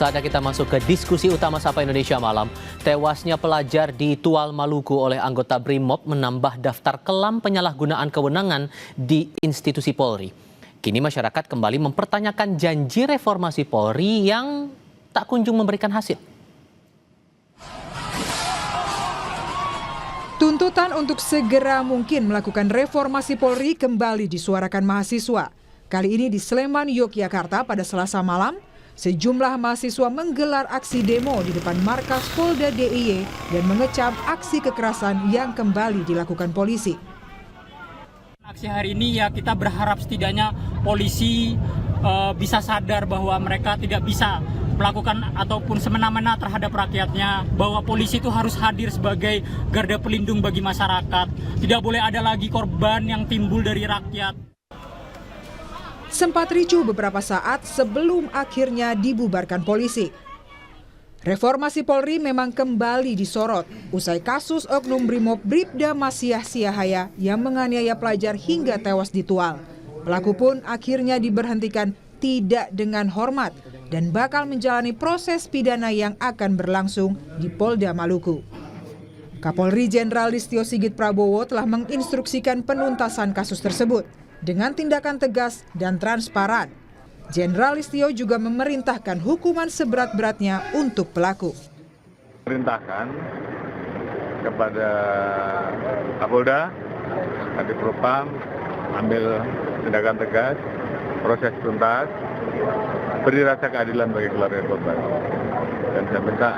Saatnya kita masuk ke diskusi utama Sapa Indonesia Malam. Tewasnya pelajar di Tual, Maluku oleh anggota BRIMOB menambah daftar kelam penyalahgunaan kewenangan di institusi Polri. Kini masyarakat kembali mempertanyakan janji reformasi Polri yang tak kunjung memberikan hasil. Tuntutan untuk segera mungkin melakukan reformasi Polri kembali disuarakan mahasiswa. Kali ini di Sleman, Yogyakarta pada Selasa malam, sejumlah mahasiswa menggelar aksi demo di depan markas Polda DIY dan mengecam aksi kekerasan yang kembali dilakukan polisi. Aksi hari ini ya kita berharap setidaknya polisi bisa sadar bahwa mereka tidak bisa melakukan ataupun semena-mena terhadap rakyatnya, bahwa polisi itu harus hadir sebagai garda pelindung bagi masyarakat. Tidak boleh ada lagi korban yang timbul dari rakyat. Sempat ricuh beberapa saat sebelum akhirnya dibubarkan polisi. Reformasi Polri memang kembali disorot usai kasus oknum BRIMOB Bribda Masyah Siahaya yang menganiaya pelajar hingga tewas di Tual. Pelaku pun akhirnya diberhentikan tidak dengan hormat dan bakal menjalani proses pidana yang akan berlangsung di Polda Maluku. Kapolri Jenderal Listio Sigit Prabowo telah menginstruksikan penuntasan kasus tersebut dengan tindakan tegas dan transparan. Jenderal Listio juga memerintahkan hukuman seberat-beratnya untuk pelaku. Perintahkan kepada Kapolda, Kadifropam, ambil tindakan tegas, proses tuntas, beri rasa keadilan bagi keluarga korban. Dan saya minta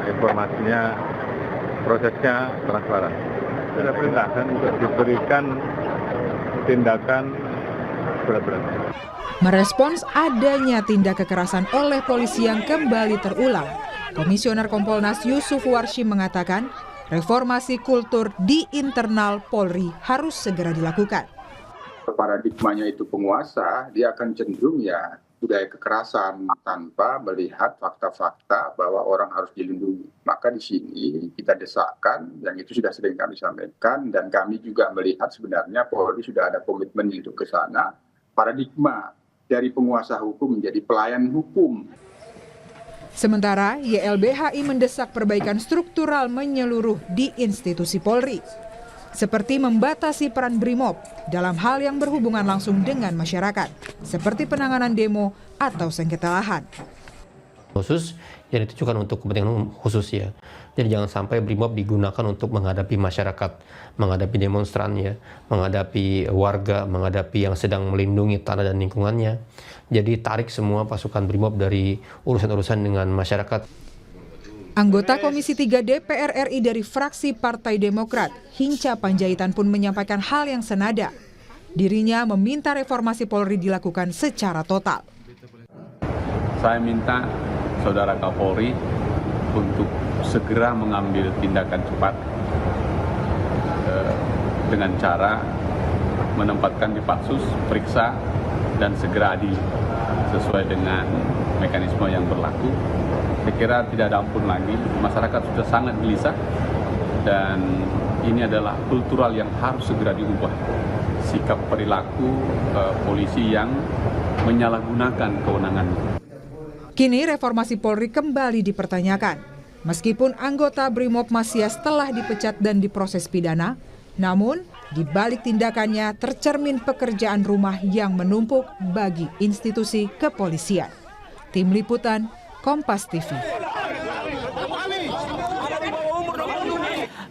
informasinya, prosesnya transparan. Saya perintahkan untuk diberikan tindakan berat-berat. Merespons adanya tindak kekerasan oleh polisi yang kembali terulang, Komisioner Kompolnas Yusuf Warshi mengatakan reformasi kultur di internal Polri harus segera dilakukan. Paradigmanya itu penguasa, dia akan cenderung ya budaya kekerasan tanpa melihat fakta-fakta bahwa orang harus dilindungi. Maka di sini kita desakkan, yang itu sudah sering kami sampaikan, dan kami juga melihat sebenarnya Polri sudah ada komitmen untuk ke sana. Paradigma dari penguasa hukum menjadi pelayan hukum. Sementara YLBHI mendesak perbaikan struktural menyeluruh di institusi Polri, seperti membatasi peran BRIMOB dalam hal yang berhubungan langsung dengan masyarakat, seperti penanganan demo atau sengketa lahan. Khusus yang ditujukan untuk kepentingan khusus ya. Jadi jangan sampai BRIMOB digunakan untuk menghadapi masyarakat, menghadapi demonstran ya, menghadapi warga, menghadapi yang sedang melindungi tanah dan lingkungannya. Jadi tarik semua pasukan BRIMOB dari urusan-urusan dengan masyarakat. Anggota Komisi 3 DPR RI dari fraksi Partai Demokrat, Hinca Panjaitan pun menyampaikan hal yang senada. Dirinya meminta reformasi Polri dilakukan secara total. Saya minta Saudara Kapolri untuk segera mengambil tindakan cepat dengan cara menempatkan di Patsus, periksa, dan segera adil sesuai dengan mekanisme yang berlaku. Saya kira tidak ada ampun lagi, masyarakat sudah sangat gelisah dan ini adalah kultural yang harus segera diubah. Sikap perilaku polisi yang menyalahgunakan kewenangannya. Kini reformasi Polri kembali dipertanyakan. Meskipun anggota BRIMOB Masyah telah dipecat dan diproses pidana, namun di balik tindakannya tercermin pekerjaan rumah yang menumpuk bagi institusi kepolisian. Tim Liputan, Kompas TV.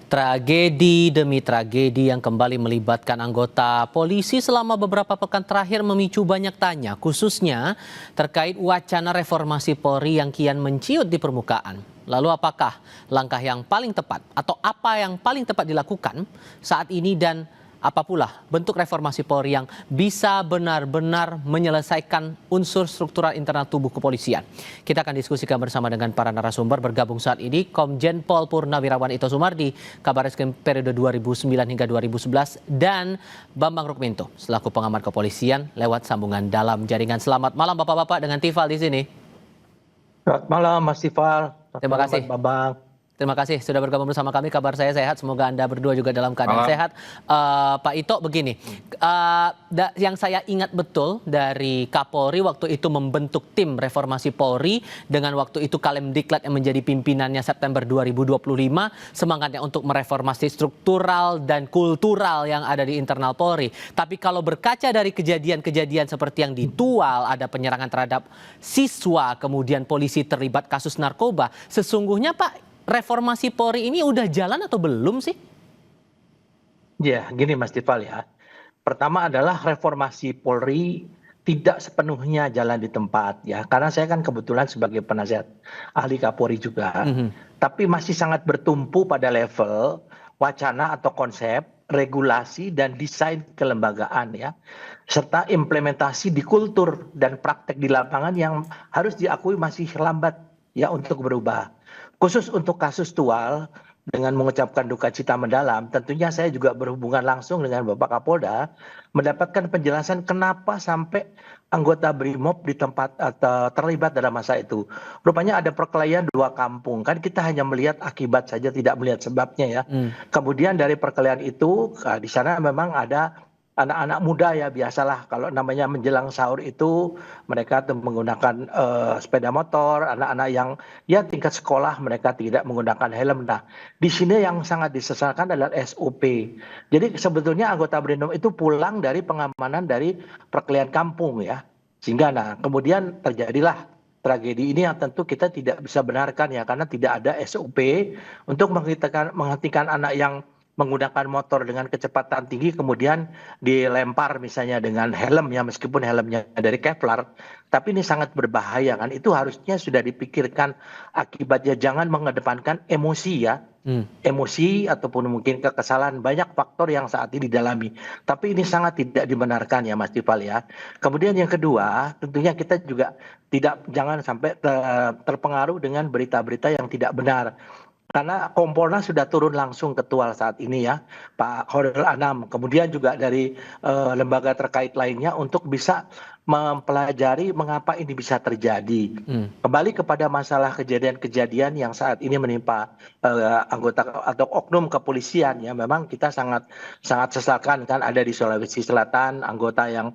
Tragedi demi tragedi yang kembali melibatkan anggota polisi selama beberapa pekan terakhir memicu banyak tanya, khususnya terkait wacana reformasi Polri yang kian menciut di permukaan. Lalu apakah langkah yang paling tepat atau apa yang paling tepat dilakukan saat ini dan apa pula bentuk reformasi Polri yang bisa benar-benar menyelesaikan unsur struktural internal tubuh kepolisian? Kita akan diskusikan bersama dengan para narasumber. Bergabung saat ini Komjen Pol Purnawirawan Ito Sumardi, Kabareskrim periode 2009 hingga 2011, dan Bambang Rukminto selaku pengamat kepolisian lewat sambungan dalam jaringan. Selamat malam Bapak-bapak dengan Tifal di sini. Selamat malam Mas Tifal. Terima kasih. Bambang. Terima kasih sudah bergabung bersama kami. Kabar saya sehat, semoga Anda berdua juga dalam keadaan sehat. Pak Ito, begini, yang saya ingat betul dari Kapolri waktu itu membentuk tim reformasi Polri dengan waktu itu Kalemdiklat yang menjadi pimpinannya September 2025, semangatnya untuk mereformasi struktural dan kultural yang ada di internal Polri. Tapi kalau berkaca dari kejadian-kejadian seperti yang ditual, ada penyerangan terhadap siswa, kemudian polisi terlibat kasus narkoba, sesungguhnya Pak, reformasi Polri ini udah jalan atau belum sih? Ya, gini Mas Tifal ya. Pertama adalah reformasi Polri tidak sepenuhnya jalan di tempat ya. Karena saya kan kebetulan sebagai penasihat ahli Kapolri juga. Tapi masih sangat bertumpu pada level wacana atau konsep, regulasi dan desain kelembagaan ya. Serta implementasi di kultur dan praktek di lapangan yang harus diakui masih lambat ya untuk berubah. Khusus untuk kasus Tual, dengan mengucapkan duka cita mendalam, tentunya saya juga berhubungan langsung dengan Bapak Kapolda, mendapatkan penjelasan kenapa sampai anggota BRIMOB di tempat atau terlibat dalam masa itu. Rupanya ada perkelahian dua kampung, kan kita hanya melihat akibat saja, tidak melihat sebabnya ya. Kemudian dari perkelahian itu, di sana memang ada anak-anak muda ya, biasalah kalau namanya menjelang sahur itu mereka menggunakan sepeda motor, anak-anak yang ya tingkat sekolah mereka tidak menggunakan helm. Nah, di sini yang sangat disesalkan adalah SOP. Jadi sebetulnya anggota BRIMOB itu pulang dari pengamanan dari perkelahian kampung ya. Sehingga nah kemudian terjadilah tragedi ini yang tentu kita tidak bisa benarkan ya, karena tidak ada SOP untuk menghentikan anak yang menggunakan motor dengan kecepatan tinggi kemudian dilempar misalnya dengan helm ya, meskipun helmnya dari Kevlar, tapi ini sangat berbahaya kan. Itu harusnya sudah dipikirkan akibatnya, jangan mengedepankan emosi ya. Emosi ataupun mungkin kekesalan, banyak faktor yang saat ini didalami. Tapi ini sangat tidak dibenarkan ya Mas Tifal ya. Kemudian yang kedua, tentunya kita juga jangan sampai terpengaruh dengan berita-berita yang tidak benar. Karena Kompolnas sudah turun langsung ke Tual saat ini ya, Pak Khairul Anam. Kemudian juga dari lembaga terkait lainnya untuk bisa mempelajari mengapa ini bisa terjadi. Kembali kepada masalah kejadian-kejadian yang saat ini menimpa anggota atau oknum kepolisian ya, memang kita sangat sesalkan kan. Ada di Sulawesi Selatan anggota yang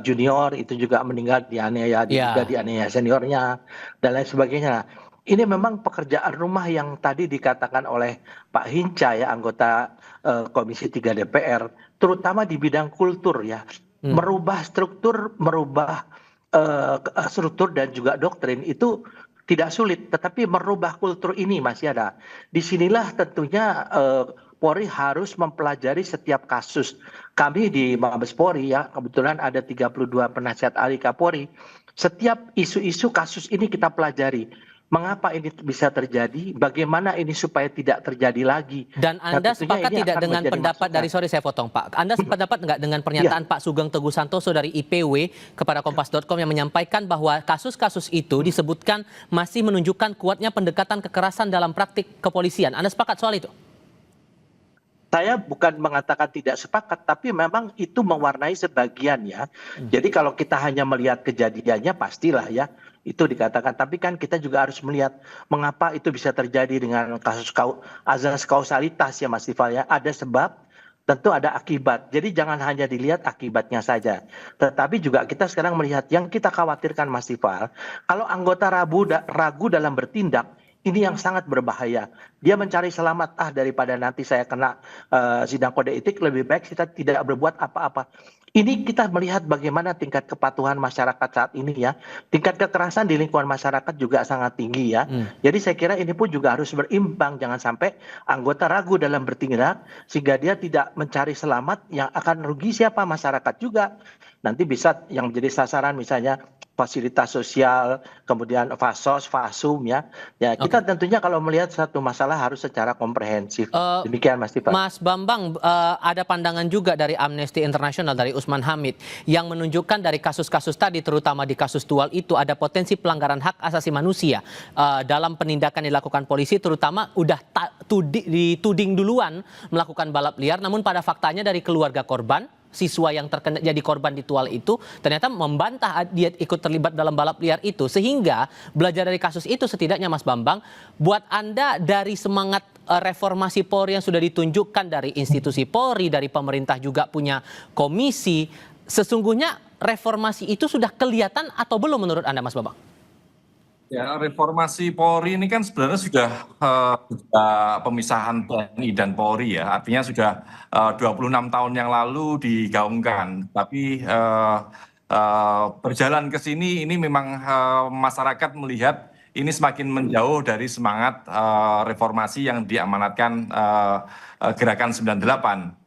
junior itu juga meninggal dianiaya, juga dianiaya seniornya dan lain sebagainya. Nah, ini memang pekerjaan rumah yang tadi dikatakan oleh Pak Hinca ya, anggota Komisi 3 DPR, terutama di bidang kultur ya. Merubah struktur dan juga doktrin itu tidak sulit, tetapi merubah kultur ini masih ada. Disinilah tentunya Polri harus mempelajari setiap kasus. Kami di Mabes Polri ya, kebetulan ada 32 penasihat ahli Kapolri. Setiap isu-isu kasus ini kita pelajari. Mengapa ini bisa terjadi? Bagaimana ini supaya tidak terjadi lagi? Dan Anda sepakat tidak dengan pendapat dari, sorry saya potong Pak, Anda sependapat nggak dengan pernyataan Pak Sugeng Teguh Santoso dari IPW kepada Kompas.com yang menyampaikan bahwa kasus-kasus itu disebutkan masih menunjukkan kuatnya pendekatan kekerasan dalam praktik kepolisian. Anda sepakat soal itu? Saya bukan mengatakan tidak sepakat, tapi memang itu mewarnai sebagian ya. Jadi kalau kita hanya melihat kejadiannya pastilah ya itu dikatakan. Tapi kan kita juga harus melihat mengapa itu bisa terjadi dengan kasus azas kausalitas ya Mas Tifal ya. Ada sebab, tentu ada akibat. Jadi jangan hanya dilihat akibatnya saja. Tetapi juga kita sekarang melihat yang kita khawatirkan Mas Tifal, kalau anggota ragu dalam bertindak, ini yang sangat berbahaya. Dia mencari selamat, daripada nanti saya kena sidang kode etik, lebih baik kita tidak berbuat apa-apa. Ini kita melihat bagaimana tingkat kepatuhan masyarakat saat ini ya. Tingkat kekerasan di lingkungan masyarakat juga sangat tinggi ya. Jadi saya kira ini pun juga harus berimbang. Jangan sampai anggota ragu dalam bertindak sehingga dia tidak mencari selamat, yang akan rugi siapa? Masyarakat juga. Nanti bisa yang menjadi sasaran misalnya fasilitas sosial, kemudian fasos, fasum ya. Ya kita tentunya kalau melihat satu masalah harus secara komprehensif. Demikian Mas Tifal. Mas Bambang, ada pandangan juga dari Amnesty International dari Usman Hamid yang menunjukkan dari kasus-kasus tadi, terutama di kasus Tual itu ada potensi pelanggaran hak asasi manusia dalam penindakan dilakukan polisi, terutama udah dituding duluan melakukan balap liar, namun pada faktanya dari keluarga korban siswa yang terkena jadi korban ritual itu ternyata membantah dia ikut terlibat dalam balap liar itu. Sehingga belajar dari kasus itu setidaknya Mas Bambang, buat Anda dari semangat reformasi Polri yang sudah ditunjukkan dari institusi Polri, dari pemerintah juga punya komisi, sesungguhnya reformasi itu sudah kelihatan atau belum menurut Anda Mas Bambang? Ya, reformasi Polri ini kan sebenarnya sudah pemisahan TNI dan Polri ya, artinya sudah 26 tahun yang lalu digaungkan. Tapi berjalan ke sini ini memang masyarakat melihat ini semakin menjauh dari semangat reformasi yang diamanatkan Gerakan 98.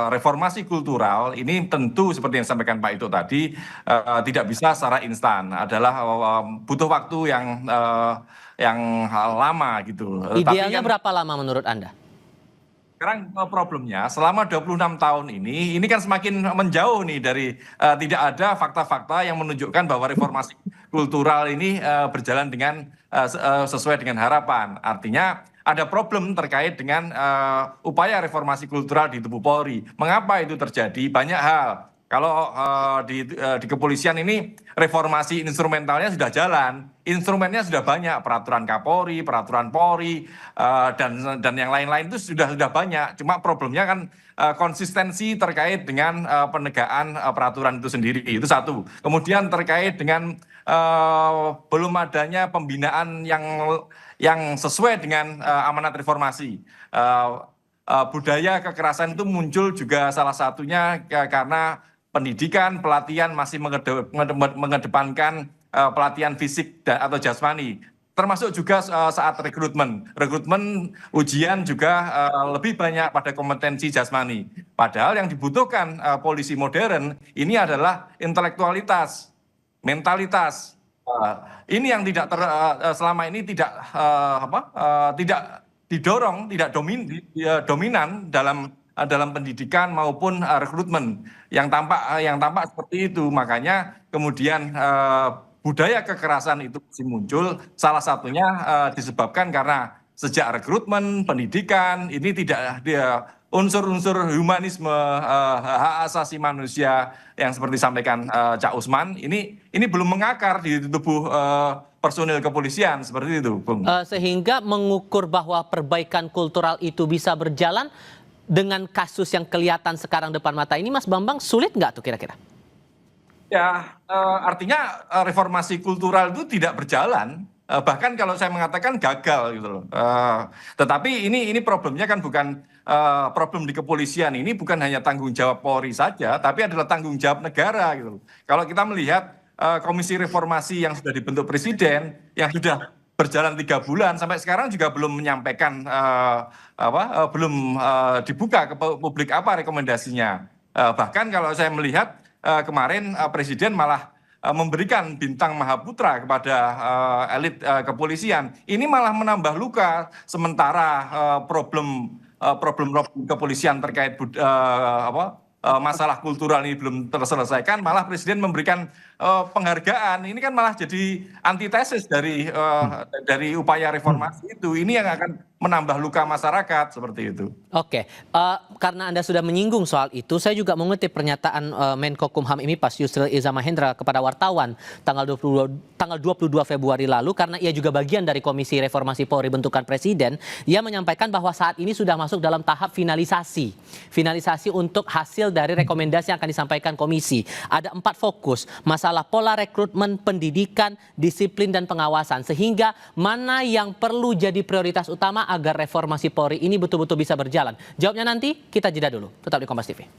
Reformasi kultural ini tentu seperti yang disampaikan Pak Ito tadi tidak bisa secara instan, adalah butuh waktu yang lama gitu. Idealnya berapa lama menurut Anda? Sekarang problemnya selama 26 tahun ini kan semakin menjauh nih dari tidak ada fakta-fakta yang menunjukkan bahwa reformasi kultural ini berjalan dengan sesuai dengan harapan. Artinya ada problem terkait dengan upaya reformasi kultural di tubuh Polri. Mengapa itu terjadi? Banyak hal. Kalau di kepolisian ini reformasi instrumentalnya sudah jalan, instrumennya sudah banyak, peraturan Kapolri, peraturan Polri, dan yang lain-lain itu sudah banyak. Cuma problemnya kan konsistensi terkait dengan penegakan peraturan itu sendiri, itu satu. Kemudian terkait dengan belum adanya pembinaan yang sesuai dengan amanat reformasi. Budaya kekerasan itu muncul juga salah satunya karena pendidikan, pelatihan masih mengedepankan pelatihan fisik atau jasmani. Termasuk juga saat rekrutmen. Rekrutmen ujian juga lebih banyak pada kompetensi jasmani. Padahal yang dibutuhkan polisi modern ini adalah intelektualitas, mentalitas. Ini yang tidak selama ini tidak didorong, tidak dominan dalam pendidikan maupun rekrutmen yang tampak seperti itu. Makanya kemudian budaya kekerasan itu masih muncul, salah satunya disebabkan karena sejak rekrutmen, pendidikan ini tidak unsur-unsur humanisme, hak asasi manusia yang seperti disampaikan Cak Usman ini belum mengakar di tubuh personil kepolisian seperti itu, Bung. Sehingga mengukur bahwa perbaikan kultural itu bisa berjalan dengan kasus yang kelihatan sekarang depan mata ini, Mas Bambang, sulit nggak tuh kira-kira? Ya, artinya reformasi kultural itu tidak berjalan. Bahkan kalau saya mengatakan gagal gitu loh. Tetapi ini problemnya kan bukan problem di kepolisian, ini bukan hanya tanggung jawab Polri saja, tapi adalah tanggung jawab negara gitu loh. Kalau kita melihat komisi reformasi yang sudah dibentuk Presiden, yang sudah berjalan 3 bulan sampai sekarang juga belum menyampaikan belum dibuka ke publik apa rekomendasinya. Bahkan kalau saya melihat kemarin Presiden malah memberikan bintang Mahaputra kepada elit kepolisian. Ini malah menambah luka, sementara problem kepolisian terkait masalah kultural ini belum terselesaikan, malah Presiden memberikan penghargaan. Ini kan malah jadi antitesis dari upaya reformasi itu. Ini yang akan menambah luka masyarakat seperti itu. Oke, karena Anda sudah menyinggung soal itu, saya juga mengutip pernyataan Menko Kumham ini Pak Yusril Iza Mahendra kepada wartawan tanggal 22 Februari lalu, karena ia juga bagian dari Komisi Reformasi Polri bentukan Presiden. Ia menyampaikan bahwa saat ini sudah masuk dalam tahap finalisasi untuk hasil dari rekomendasi yang akan disampaikan komisi. Ada 4 fokus, masalah pola rekrutmen, pendidikan, disiplin, dan pengawasan. Sehingga mana yang perlu jadi prioritas utama agar reformasi Polri ini betul-betul bisa berjalan? Jawabnya nanti, kita jeda dulu. Tetap di Kompas TV.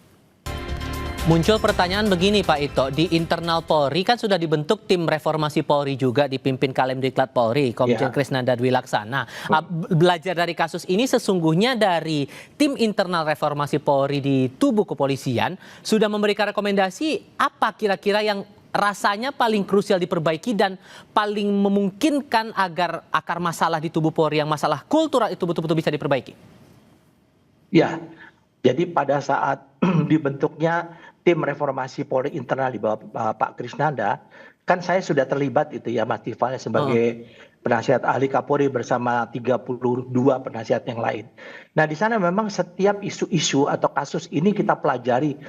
Muncul pertanyaan begini Pak Ito, di internal Polri kan sudah dibentuk tim reformasi Polri juga dipimpin Kalemdiklat Polri, Komjen Krisnanda Dwi Laksana. Belajar dari kasus ini sesungguhnya dari tim internal reformasi Polri di tubuh kepolisian sudah memberikan rekomendasi apa kira-kira yang rasanya paling krusial diperbaiki dan paling memungkinkan agar akar masalah di tubuh Polri yang masalah kultural itu betul-betul bisa diperbaiki? Ya, jadi pada saat dibentuknya tim reformasi Polri internal di bawah Pak Krisnanda, kan saya sudah terlibat itu ya Mas Tifal sebagai penasihat ahli Kapolri bersama 32 penasihat yang lain. Nah, di sana memang setiap isu-isu atau kasus ini kita pelajari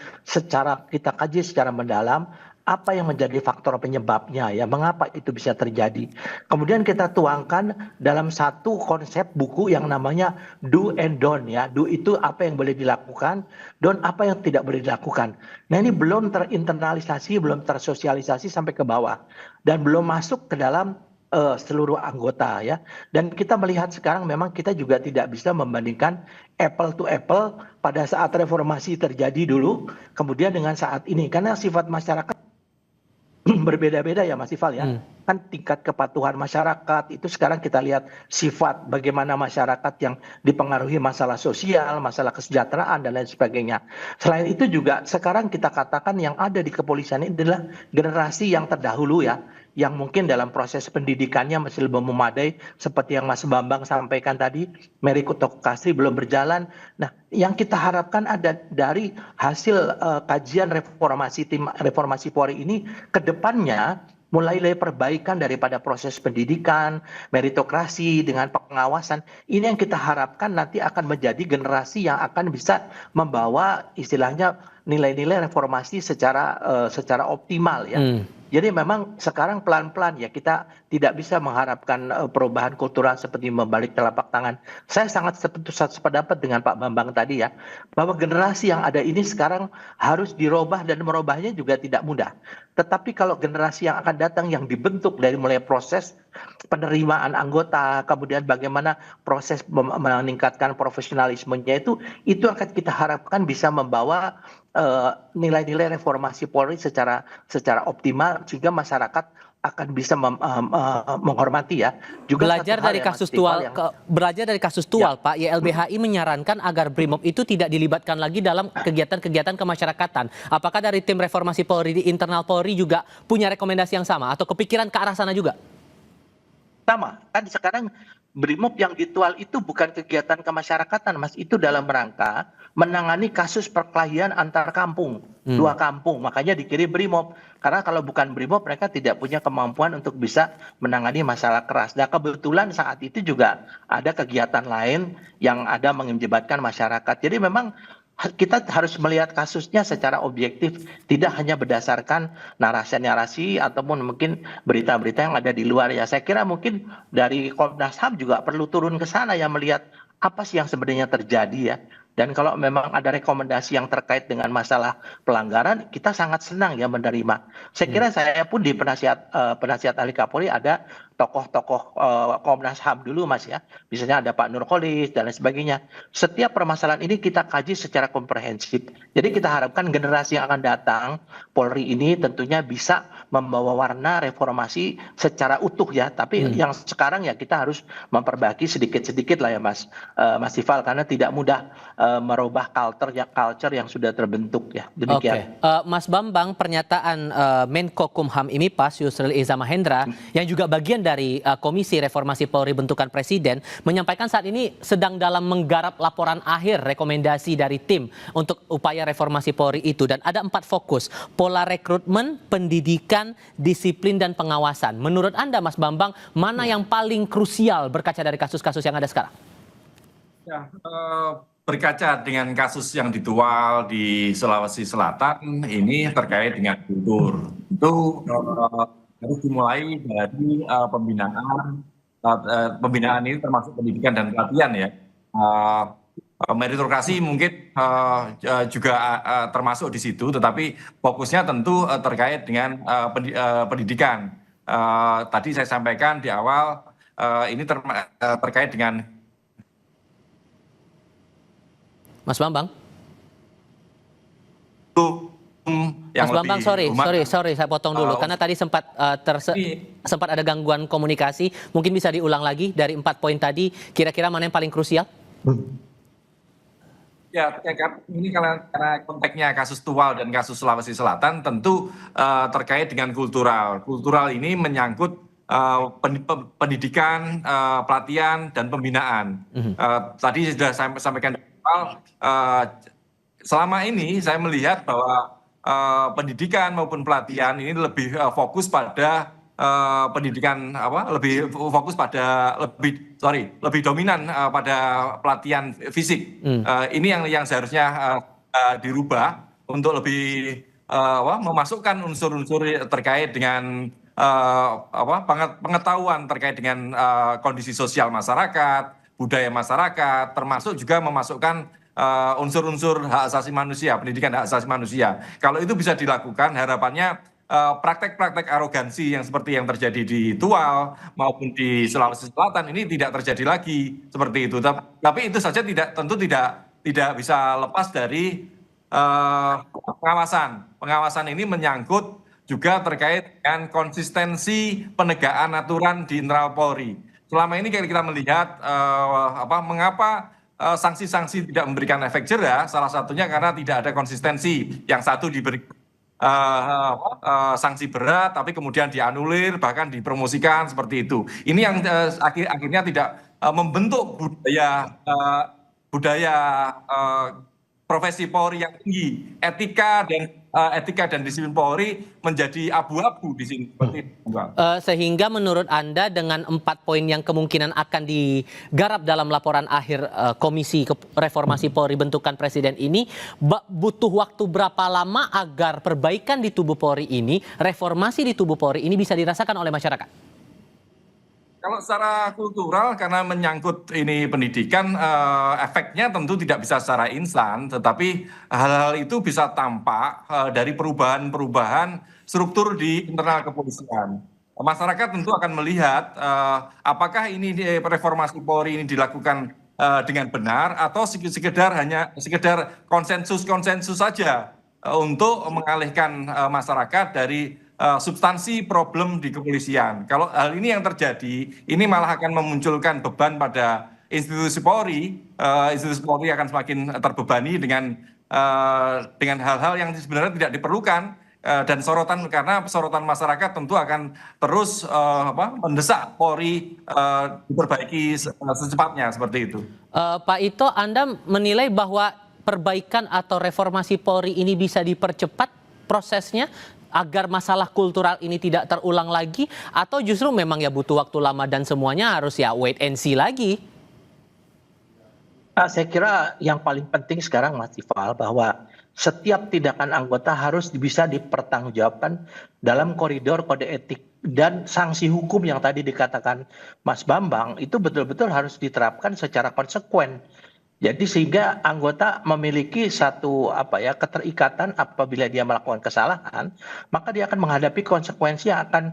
kita kaji secara mendalam apa yang menjadi faktor penyebabnya ya, mengapa itu bisa terjadi. Kemudian kita tuangkan dalam satu konsep buku yang namanya do and don't ya. Do itu apa yang boleh dilakukan, don't apa yang tidak boleh dilakukan. Nah, ini belum terinternalisasi, belum tersosialisasi sampai ke bawah dan belum masuk ke dalam seluruh anggota ya. Dan kita melihat sekarang memang kita juga tidak bisa membandingkan apple to apple pada saat reformasi terjadi dulu kemudian dengan saat ini, karena sifat masyarakat berbeda-beda ya Mas Ifal ya. Kan tingkat kepatuhan masyarakat itu sekarang kita lihat sifat bagaimana masyarakat yang dipengaruhi masalah sosial, masalah kesejahteraan dan lain sebagainya. Selain itu juga sekarang kita katakan yang ada di kepolisian ini adalah generasi yang terdahulu ya, yang mungkin dalam proses pendidikannya masih belum memadai seperti yang Mas Bambang sampaikan tadi, meritokrasi belum berjalan. Nah, yang kita harapkan ada dari hasil kajian tim reformasi Polri ini ke depannya mulai dari perbaikan daripada proses pendidikan, meritokrasi dengan pengawasan. Ini yang kita harapkan nanti akan menjadi generasi yang akan bisa membawa istilahnya nilai-nilai reformasi secara optimal ya. Jadi memang sekarang pelan-pelan ya kita tidak bisa mengharapkan perubahan kultural seperti membalik telapak tangan. Saya sangat sependapat dengan Pak Bambang tadi ya, bahwa generasi yang ada ini sekarang harus dirubah dan merubahnya juga tidak mudah. Tetapi kalau generasi yang akan datang yang dibentuk dari mulai proses penerimaan anggota, kemudian bagaimana proses meningkatkan profesionalismenya itu akan kita harapkan bisa membawa nilai-nilai reformasi Polri secara optimal sehingga masyarakat akan bisa menghormati ya. Juga belajar dari kasus Tual, Pak, YLBHI menyarankan agar Brimob itu tidak dilibatkan lagi dalam kegiatan-kegiatan kemasyarakatan. Apakah dari tim reformasi Polri di internal Polri juga punya rekomendasi yang sama atau kepikiran ke arah sana juga? Sama, kan sekarang Brimob yang ditual itu bukan kegiatan kemasyarakatan, Mas. Itu dalam rangka menangani kasus perkelahian antar kampung, dua kampung. Makanya dikirim Brimob. Karena kalau bukan Brimob, mereka tidak punya kemampuan untuk bisa menangani masalah keras. Nah, kebetulan saat itu juga ada kegiatan lain yang ada mengibatkan masyarakat. Jadi memang kita harus melihat kasusnya secara objektif, tidak hanya berdasarkan narasi-narasi ataupun mungkin berita-berita yang ada di luar ya. Saya kira mungkin dari Komnas HAM juga perlu turun ke sana ya, melihat apa sih yang sebenarnya terjadi ya. Dan kalau memang ada rekomendasi yang terkait dengan masalah pelanggaran, kita sangat senang ya menerima. Saya kira saya pun di penasihat ahli Kapolri ada tokoh-tokoh Komnas HAM dulu Mas ya. Misalnya ada Pak Nurholis dan lain sebagainya. Setiap permasalahan ini kita kaji secara komprehensif. Jadi kita harapkan generasi yang akan datang, Polri ini tentunya bisa membawa warna reformasi secara utuh ya. Tapi yang sekarang ya kita harus memperbaiki sedikit-sedikit lah ya Mas Ifal, karena tidak mudah merubah culture yang sudah terbentuk ya. Demikian. Mas Bambang, pernyataan Menko Kumham IMIPAS Yusril Iza Mahendra yang juga bagian dari Komisi Reformasi Polri bentukan Presiden menyampaikan saat ini sedang dalam menggarap laporan akhir rekomendasi dari tim untuk upaya reformasi Polri itu, dan ada 4 fokus: pola rekrutmen, pendidikan, disiplin dan pengawasan. Menurut Anda Mas Bambang, mana yang paling krusial berkaca dari kasus-kasus yang ada sekarang? Ya, berkaca dengan kasus yang ditual di Sulawesi Selatan ini terkait dengan kultur, itu harus dimulai dari pembinaan ini termasuk pendidikan dan pelatihan ya. Meritokrasi mungkin juga termasuk di situ, tetapi fokusnya tentu terkait dengan pendidikan. Tadi saya sampaikan di awal ini terkait dengan Mas Bambang. Yang Mas Bambang, sorry, saya potong dulu karena tadi sempat ada gangguan komunikasi. Mungkin bisa diulang lagi dari 4 poin tadi. Kira-kira mana yang paling krusial? Ya, ini karena konteksnya kasus Tual dan kasus Sulawesi Selatan tentu terkait dengan kultural. Kultural ini menyangkut pendidikan, pelatihan dan pembinaan. Tadi sudah saya sampaikan. Selama ini saya melihat bahwa pendidikan maupun pelatihan ini lebih fokus pada pendidikan lebih fokus pada lebih dominan pada pelatihan fisik. Ini yang seharusnya dirubah untuk lebih memasukkan unsur-unsur terkait dengan pengetahuan terkait dengan kondisi sosial masyarakat, budaya masyarakat, termasuk juga memasukkan unsur-unsur hak asasi manusia, pendidikan hak asasi manusia. Kalau itu bisa dilakukan, harapannya praktek-praktek arogansi yang seperti yang terjadi di Tual maupun di Sulawesi Selatan ini tidak terjadi lagi seperti itu. Tapi itu saja tentu tidak bisa lepas dari pengawasan. Pengawasan ini menyangkut juga terkait dengan konsistensi penegakan aturan di internal Polri. Selama ini kita melihat mengapa sanksi-sanksi tidak memberikan efek jera, salah satunya karena tidak ada konsistensi. Yang satu diberi sanksi berat, tapi kemudian dianulir, bahkan dipromosikan seperti itu. Ini yang akhirnya tidak membentuk budaya profesi Polri yang tinggi, etika dan disiplin Polri menjadi abu-abu di sini. Sehingga menurut Anda dengan 4 poin yang kemungkinan akan digarap dalam laporan akhir Komisi Reformasi Polri bentukan Presiden ini, butuh waktu berapa lama agar perbaikan di tubuh Polri ini, reformasi di tubuh Polri ini bisa dirasakan oleh masyarakat? Kalau secara kultural, karena menyangkut ini pendidikan, efeknya tentu tidak bisa secara instan, tetapi hal-hal itu bisa tampak dari perubahan-perubahan struktur di internal kepolisian. Masyarakat tentu akan melihat apakah ini reformasi Polri ini dilakukan dengan benar atau sekedar konsensus saja untuk mengalihkan masyarakat dari substansi problem di kepolisian. Kalau hal ini yang terjadi, ini malah akan memunculkan beban pada institusi Polri. Institusi Polri akan semakin terbebani dengan hal-hal yang sebenarnya tidak diperlukan, dan karena sorotan masyarakat tentu akan terus mendesak Polri diperbaiki secepatnya seperti itu. Pak Ito, Anda menilai bahwa perbaikan atau reformasi Polri ini bisa dipercepat prosesnya agar masalah kultural ini tidak terulang lagi, atau justru memang ya butuh waktu lama dan semuanya harus ya wait and see lagi? Saya kira yang paling penting sekarang Mas Tifal, bahwa setiap tindakan anggota harus bisa dipertanggungjawabkan dalam koridor kode etik, dan sanksi hukum yang tadi dikatakan Mas Bambang itu betul-betul harus diterapkan secara konsekuen. Jadi sehingga anggota memiliki satu keterikatan, apabila dia melakukan kesalahan, maka dia akan menghadapi konsekuensi yang akan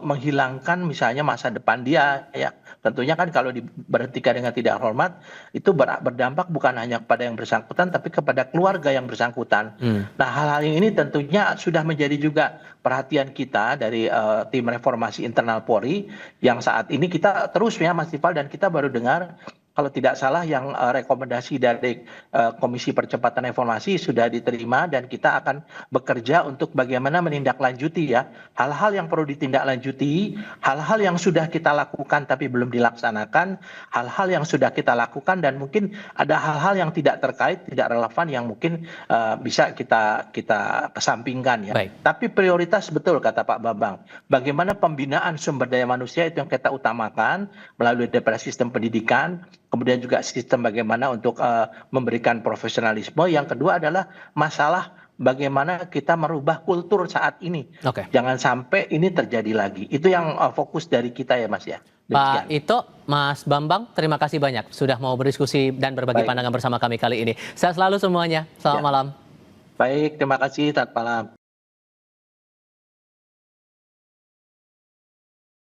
menghilangkan misalnya masa depan dia, ya. Tentunya kan kalau diberhentikan dengan tidak hormat, itu berdampak bukan hanya kepada yang bersangkutan, tapi kepada keluarga yang bersangkutan. Nah, hal-hal ini tentunya sudah menjadi juga perhatian kita dari tim reformasi internal Polri, yang saat ini kita terus ya Mas Tifal, dan kita baru dengar kalau tidak salah yang rekomendasi dari Komisi Percepatan Reformasi sudah diterima, dan kita akan bekerja untuk bagaimana menindaklanjuti ya hal-hal yang perlu ditindaklanjuti, hal-hal yang sudah kita lakukan tapi belum dilaksanakan, hal-hal yang sudah kita lakukan dan mungkin ada hal-hal yang tidak terkait, tidak relevan yang mungkin bisa kita kesampingkan ya. Baik. Tapi prioritas betul kata Pak Bambang, bagaimana pembinaan sumber daya manusia itu yang kita utamakan melalui sistem pendidikan. Kemudian juga sistem bagaimana untuk memberikan profesionalisme. Yang kedua adalah masalah bagaimana kita merubah kultur saat ini. Oke. Jangan sampai ini terjadi lagi. Itu yang fokus dari kita ya Mas ya. Pak Ito, Mas Bambang, terima kasih banyak sudah mau berdiskusi dan berbagi pandangan bersama kami kali ini. Sehat selalu semuanya. Selamat malam. Baik, terima kasih. Selamat malam.